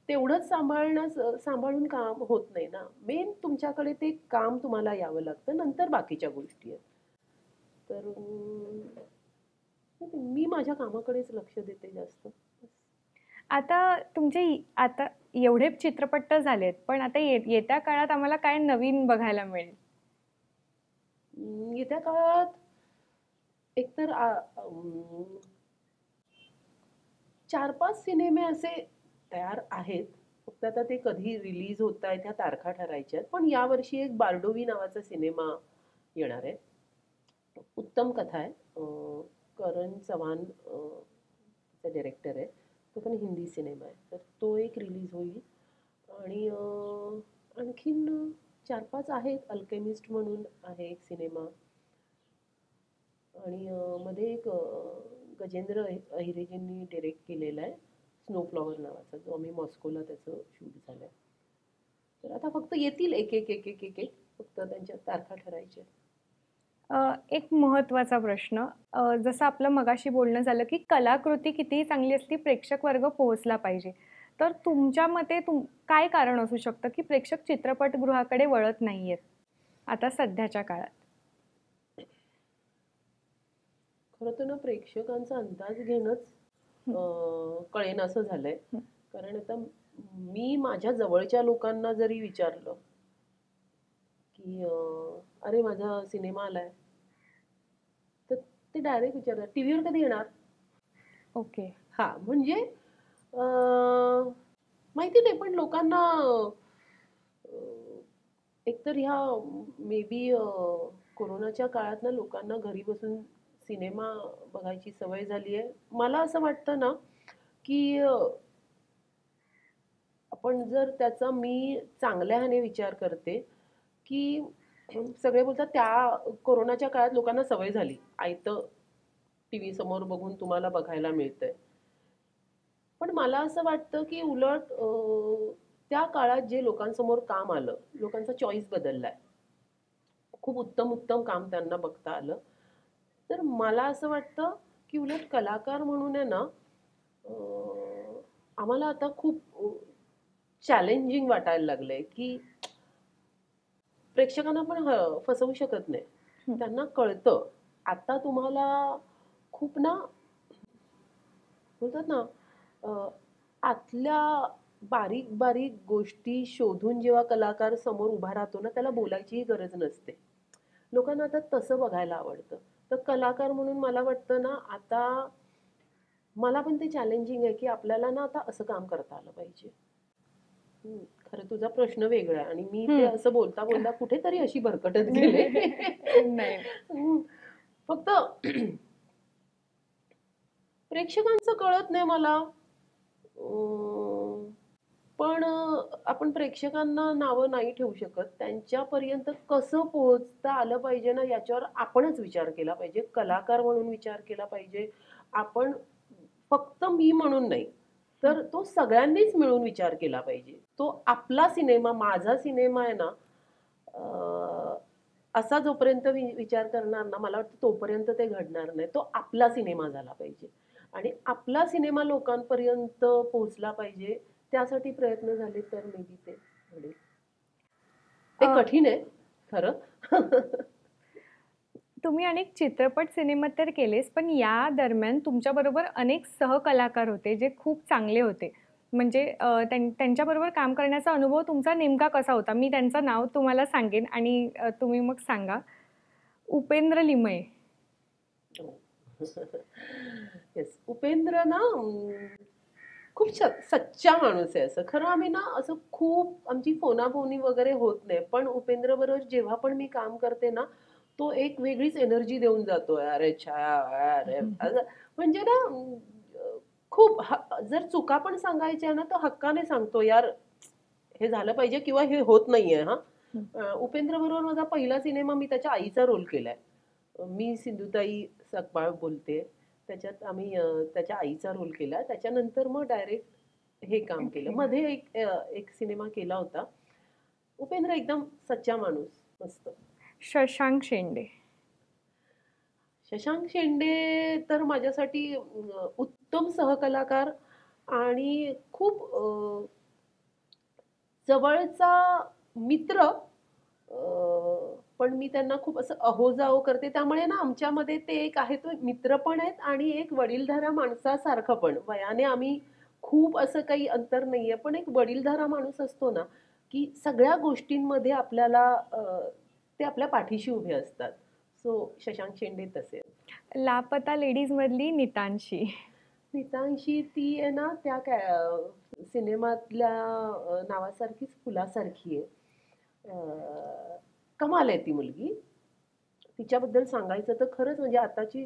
तेवढंच सांभाळून काम होत नाही ना. मेन तुमच्याकडे ते काम तुम्हाला यावं लागतं. नंतर बाकीच्या गोष्टी आहेत. तर मी माझ्या कामाकडेच लक्ष देते जास्त. आता आता एवढे चित्रपट तर झालेत, पण आता येत्या काळात आम्हाला काय नवीन बघायला मिळेल? येत्या काळात एकतर 4-5 सिनेमे असे तयार आहेत. फक्त आता ते कधी रिलीज होतायत ह्या तारखा ठरायच्या आहेत. पण यावर्षी एक बारडोली नावाचा सिनेमा येणार आहे. उत्तम कथा आहे. करण चव्हाण चा डायरेक्टर आहे. तो पण हिंदी सिनेमा आहे. तर तो एक रिलीज होईल आणि आणखीन 4-5 आहेत. अल्केमिस्ट म्हणून आहे एक सिनेमा आणि मध्ये एक गजेंद्र अहिरेजींनी डिरेक्ट केलेला आहे. स्नोफ्लॉवर नावाचा, जो आम्ही मॉस्कोला त्याचं शूट झालंय. तर आता फक्त येतील एक एक एक एक एक एक फक्त त्यांच्या तारखा ठरायच्या. एक महत्त्वाचा प्रश्न, जसं आपलं मगाशी बोलणं झालं की कलाकृती कितीही चांगली असली, प्रेक्षक वर्ग पोहोचला पाहिजे. तर तुमच्या मते काय कारण असू शकतं की प्रेक्षक चित्रपटगृहाकडे वळत नाहीयेत आता सध्याच्या काळात? खरं तर ना प्रेक्षकांचा अंदाज घेणंच कळेन असं झालंय. हं. कारण आता मी माझ्या जवळच्या लोकांना जरी विचारलं की अरे माझा सिनेमा आलाय, तर ते डायरेक्ट विचारतात टीव्हीवर कधी येणार. ओके. हा म्हणजे माहिती नाही पण लोकांना एकतर ह्या मे बी कोरोनाच्या काळात ना लोकांना घरी बसून सिनेमा बघायची सवय झाली आहे. मला असं वाटतं ना की आपण जर त्याचा मी चांगल्या ह्याने विचार करते की सगळे बोलतात त्या कोरोनाच्या काळात लोकांना सवय झाली आयतं टीव्ही समोर बघून तुम्हाला बघायला मिळतंय. पण मला असं वाटतं की उलट त्या काळात जे लोकांसमोर काम आलं, लोकांचा चॉईस बदललाय. खूप उत्तम उत्तम काम त्यांना बघता आलं. तर मला असं वाटतं की उलट कलाकार म्हणून आहे ना आम्हाला आता खूप चॅलेंजिंग वाटायला लागलंय की प्रेक्षकांना पण फसवू शकत नाही. हं. त्यांना कळतं. आता तुम्हाला खूप ना बोलतात ना आतल्या बारीक बारीक गोष्टी शोधून जेव्हा कलाकार समोर उभा राहतो ना त्याला बोलायचीही गरज नसते. लोकांना आता तसं बघायला आवडतं. तर कलाकार म्हणून मला वाटतं ना आता मला पण ते चॅलेंजिंग आहे की आपल्याला ना आता असं काम करता आलं पाहिजे. हं, खरं तुझा प्रश्न वेगळा आहे आणि मी ते हं. असं बोलता बोलता कुठेतरी अशी भरकटत गेले. नाही. हं, फक्त प्रेक्षकांचं कळत नाही मला. पण आपण प्रेक्षकांना नावं नाही ठेवू शकत. त्यांच्यापर्यंत कसं पोहोचता आलं पाहिजे ना, याच्यावर आपणच विचार केला पाहिजे. कलाकार म्हणून विचार केला पाहिजे. आपण फक्त मी म्हणून नाही, तर तो सगळ्यांनीच मिळून विचार केला पाहिजे. तो आपला सिनेमा, माझा सिनेमा आहे ना, असा जोपर्यंत विचार करणार ना, मला वाटतं तोपर्यंत ते घडणार नाही. तो आपला सिनेमा झाला पाहिजे आणि आपला सिनेमा लोकांपर्यंत पोहोचला पाहिजे. त्यासाठी प्रयत्न झाले तर मे बी ते घडेल. ते अ, कठीण आहे खरं. तुम्ही अनेक चित्रपट सिनेमा तर केलेच, पण या दरम्यान तुमच्याबरोबर अनेक सहकलाकार होते जे खूप चांगले होते. म्हणजे त्यांच्याबरोबर काम करण्याचा अनुभव तुमचा नेमका कसा होता? मी त्यांचं नाव तुम्हाला सांगेन आणि तुम्ही मग सांगा. उपेंद्र लिमये. येस. उपेंद्र ना खूप सच्चा माणूस आहे. असं खरं आम्ही ना असं खूप आमची फोनाफोनी वगैरे होत नाही, पण उपेंद्र बरोबर जेव्हा पण मी काम करते ना, तो एक वेगळीच एनर्जी देऊन जातो. अरे छाया, अरे असं म्हणजे ना खूप जर चुका पण सांगायच्या ना, तर हक्काने सांगतो, यार हे झालं पाहिजे किंवा हे होत नाहीये हा. उपेंद्र बरोबर माझा पहिला सिनेमा मी त्याच्या आईचा रोल केलाय. मी सिंधुताई सकपाळ बोलते. त्याच्यात आम्ही त्याच्या आईचा रोल केला. त्याच्यानंतर मग डायरेक्ट हे काम केलं. ओके. मध्ये एक सिनेमा केला होता. उपेंद्र एकदम सच्चा माणूस. मस्त. शशांक शेंडे. शशांक शेंडे तर माझ्यासाठी उत्तम सहकलाकार आणि खूप जवळचा मित्र. पण मी त्यांना खूप असं अहो-जाहो करते. त्यामुळे ना आमच्यामध्ये ते एक आहे, तो मित्र पण आहेत आणि एक वडीलधाऱ्या माणसासारखं पण. वयाने आम्ही खूप असं काही अंतर नाहीये. पण एक वडीलधारा माणूस असतो ना, की सगळ्या गोष्टींमध्ये आपल्याला ते आपल्या पाठीशी उभे असतात. सो शशांक शेंडे तसे. लापता लेडीज मधली नितांशी. नितांशी ती आहे ना त्या सिनेमातल्या नावासारखीच फुलासारखी आहे. कमाल आहे ती मुलगी. तिच्याबद्दल सांगायचं तर खरंच म्हणजे आताची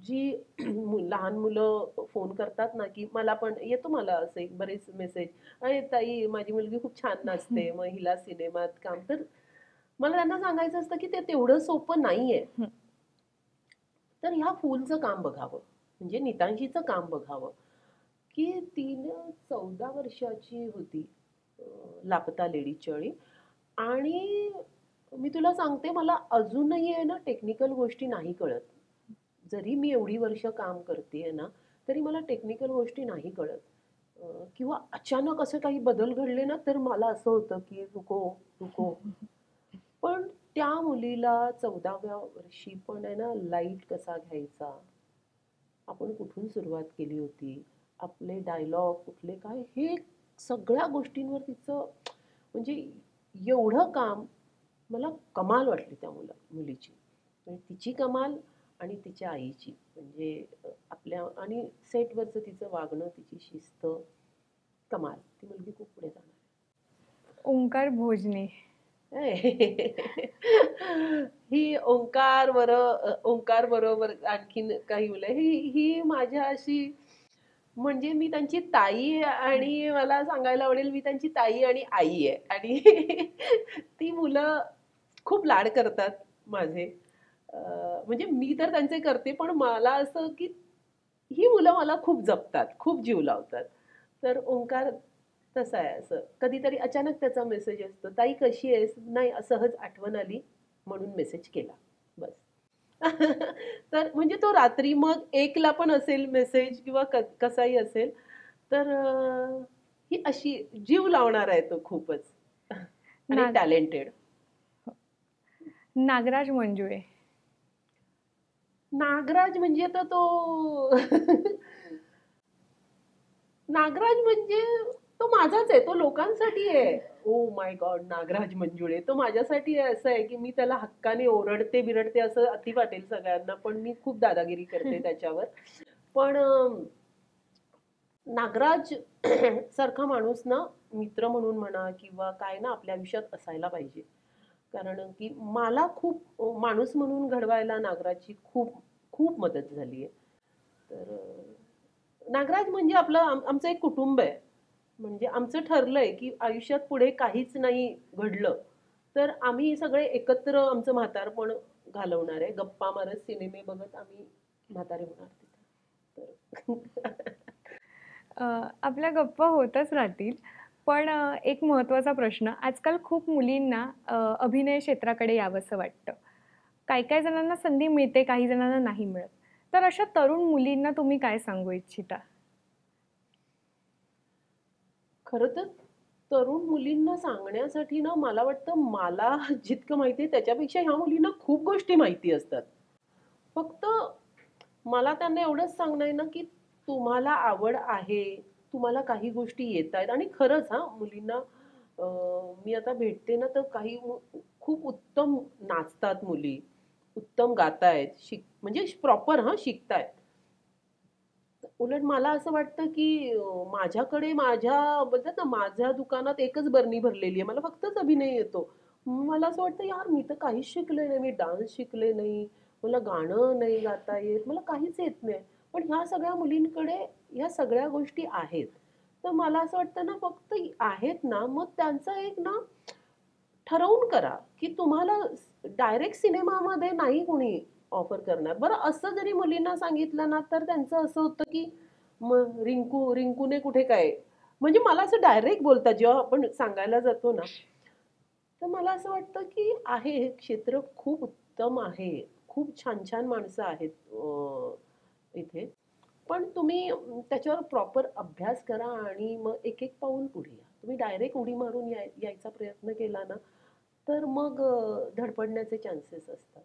जी लहान मुलं फोन करतात ना, की मला पण येतो मला असे बरेच मेसेज, "अरे ताई, माझी मुलगी खूप छान नाचते, मग हिला सिनेमात काम." तर मला त्यांना सांगायचं असतं, की ते तेवढं सोपं नाहीये. तर ह्या फूलचं काम बघावं, म्हणजे नितांशीचं काम बघावं, की तिनं 14 वर्षाची होती लापता लेडीजच्या वेळी. आणि मी तुला सांगते, मला अजूनही आहे ना टेक्निकल गोष्टी नाही कळत. जरी मी एवढी वर्ष काम करतेय ना, तरी मला टेक्निकल गोष्टी नाही कळत. किंवा अचानक असे काही बदल घडले ना, तर मला असं होतं की रुको, रुको. पण त्या मुलीला 14व्या वर्षी पण आहे ना लाईट कसा घ्यायचा, आपण कुठून सुरुवात केली होती, आपले डायलॉग कुठले काय, हे सगळ्या गोष्टींवर तिचं म्हणजे एवढं काम मला कमाल वाटली त्या मुलीची. म्हणजे तिची कमाल आणि तिच्या आईची. म्हणजे आपल्या आणि सेटवरचं तिचं वागणं, तिची शिस्त, कमाल. ती मुलगी खूप पुढे जाणार ओंकार भोजने. आहे. ही ओंकार बरोबर आणखीन काही मुलं, ही ही माझ्या अशी म्हणजे मी त्यांची ताई आणि मला सांगायला आवडेल, मी त्यांची ताई आणि आई आहे. आणि ती मुलं खूप लाड करतात माझे. म्हणजे मी तर त्यांचे करते, पण मला असं की ही मुलं मला खूप जपतात, खूप जीव लावतात. तर ओंकार तसा आहे. असं कधीतरी अचानक त्याचा मेसेज असतो, "ताई कशी आहेस?" नाही, सहज आठवण आली म्हणून मेसेज केला. बस. तर म्हणजे तो रात्री मग 1ला पण असेल मेसेज किंवा कसाही असेल. तर ही अशी जीव लावणारा आहे तो खूपच. आणि नाग टॅलेंटेड. नागराज मंजुळे. नागराज म्हणजे आता तो नागराज म्हणजे तो माझाच आहे. तो लोकांसाठी आहे. Oh my god! Nagraj Manjule. तो माझ्यासाठी असं आहे, की मी त्याला हक्काने ओरडते-बिरडते असं अति वाटेल सगळ्यांना, पण मी खूप दादागिरी करते त्याच्यावर. पण नागराज सारखा माणूस ना, मित्र म्हणून म्हणा किंवा काय ना, आपल्या आयुष्यात असायला पाहिजे. कारण की मला खूप माणूस म्हणून घडवायला नागराजची खूप खूप मदत झाली आहे. तर नागराज म्हणजे आपलं आमचं एक कुटुंब आहे. म्हणजे आमचं ठरलंय, की आयुष्यात पुढे काहीच नाही घडलं, तर आम्ही सगळे एकत्र आमचं म्हातारपण घालवणार आहे. गप्पा मारत, सिनेमे बघत आम्ही म्हातारे होणार तिथे. तर आपल्या गप्पा होतच राहतील. पण एक महत्त्वाचा प्रश्न, आजकाल खूप मुलींना अभिनय क्षेत्राकडे यावंसं वाटतं. काही-काही जणांना संधी मिळते, काही जणांना नाही मिळत. तर अशा तरुण मुलींना तुम्ही काय सांगू इच्छिता? खरं तर तरुण मुलींना सांगण्यासाठी ना, मला वाटतं मला जितकं माहिती आहे त्याच्यापेक्षा ह्या मुलींना खूप गोष्टी माहिती असतात. फक्त मला त्यांना एवढंच सांगणं आहे ना, की तुम्हाला आवड आहे, तुम्हाला काही गोष्टी येतायत आणि खरंच हां, मुलींना मी आता भेटते ना, तर काही खूप उत्तम नाचतात मुली, उत्तम गातायत, म्हणजे प्रॉपर हां, शिकतायत. उलट मला असं वाटतं की माझ्याकडे माझ्या बोलतात ना माझ्या दुकानात एकच बरणी भरलेली आहे, मला फक्तच अभिनय येतो. मला असं वाटतं यार मी तर काहीच शिकले नाही, मी डान्स शिकले नाही, मला गाणं नाही गाता येत, मला काहीच येत नाही. पण ह्या सगळ्या मुलींकडे ह्या सगळ्या गोष्टी आहेत. तर मला असं वाटतं ना फक्त आहेत ना मग त्यांचं एक ना ठरवून करा की तुम्हाला डायरेक्ट सिनेमामध्ये नाही कोणी ऑफर करणार. बरं असं जरी मुलींना सांगितलं ना तर त्यांचं असं होतं की मग रिंकूने कुठे काय, म्हणजे मला असं डायरेक्ट बोलतात जेव्हा आपण सांगायला जातो ना, तर मला असं वाटतं की आहे हे क्षेत्र खूप उत्तम आहे, खूप छान छान माणसं आहेत इथे. पण तुम्ही त्याच्यावर प्रॉपर अभ्यास करा आणि मग एक एक पाऊल पुढे या. तुम्ही डायरेक्ट उडी मारून यायचा प्रयत्न केला ना तर मग धडपडण्याचे चान्सेस असतात.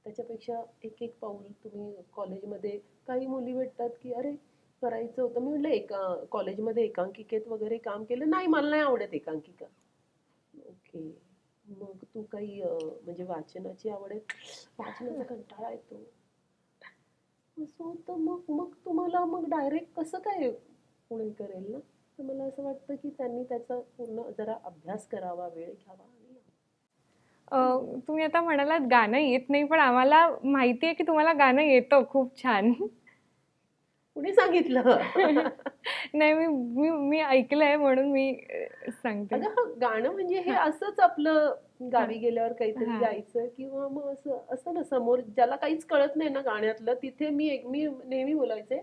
त्याच्यापेक्षा एक एक पाऊल तुम्ही कॉलेजमध्ये काही मुली भेटतात की अरे करायचं होतं, मी म्हटलं कॉलेजमध्ये एकांकिकेत वगैरे काम केलं नाही, मला नाही आवडत एकांकिका. ओके, मग तू काही म्हणजे वाचनाची आवड आहे, वाचनाचा कंटाळा येतो असं होतं. मग मग तुम्हाला मग डायरेक्ट कसं काय कोणी करेल ना. तर मला असं वाटतं की त्यांनी त्याचा पूर्ण जरा अभ्यास करावा, वेळ घ्यावा आणि तुम्ही आता म्हणालात गाणं येत नाही, पण आम्हाला माहिती आहे की तुम्हाला गाणं येतं खूप छान. कुणी सांगितलं? नाही, मी मी मी ऐकलंय म्हणून मी सांगते. अगं गाणं म्हणजे हे असंच आपलं हां, गावी गेल्यावर काहीतरी हां. गायचं किंवा मग असं असं ना समोर ज्याला काहीच कळत नाही ना गाण्यातलं तिथे मी नेहमी बोलायचे.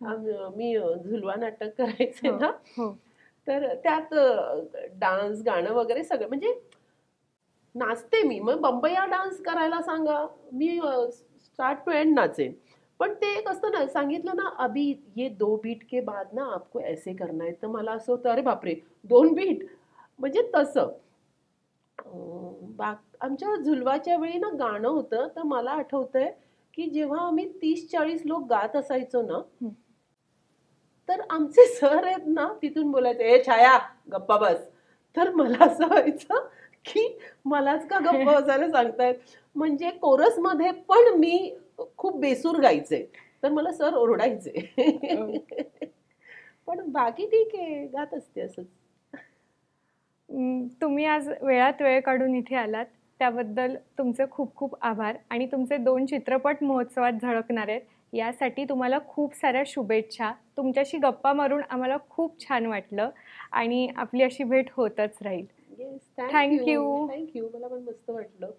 हं. मी झुलवा नाटक करायचे हो, ना, हो. तर त्यात डान्स गाणं वगैरे सगळं म्हणजे नाचते मी. मग बंबईया डान्स करायला सांगा, मी स्टार्ट टू एंड नाचेन. पण ते एक असतं ना, सांगितलं ना, "अभी ये 2 बीट के बाद ना आपको ऐसे करना है." तर मला असं होतं, "अरे बापरे! 2 बीट?" म्हणजे तसं. आमच्या झुलवाच्या वेळी ना गाणं होतं, तर मला आठवतंय, की जेव्हा आम्ही 30-40 लोक गात असायचो ना, हं. तर आमचे सर आहेत ना, तिथून बोलायचे, "ए छाया, गप्पा बस." तर मला असं व्हायचं, की मलाच का गप्प बसायला सांगतायत? म्हणजे कोरसमध्ये पण मी खूप बेसूर गायचे. तर मला सर ओरडायचे. पण बाकी ठीक आहे, गात असते असंच. तुम्ही आज वेळात वेळ काढून इथे आलात त्याबद्दल तुमचे खूप खूप आभार आणि तुमचे 2 चित्रपट महोत्सवात झळकणार आहेत यासाठी तुम्हाला खूप साऱ्या शुभेच्छा. तुमच्याशी गप्पा मारून आम्हाला खूप छान वाटलं आणि आपली अशी भेट होतच राहील. Yes, thank thank you. You. Thank you. मला पण मस्त वाटलं.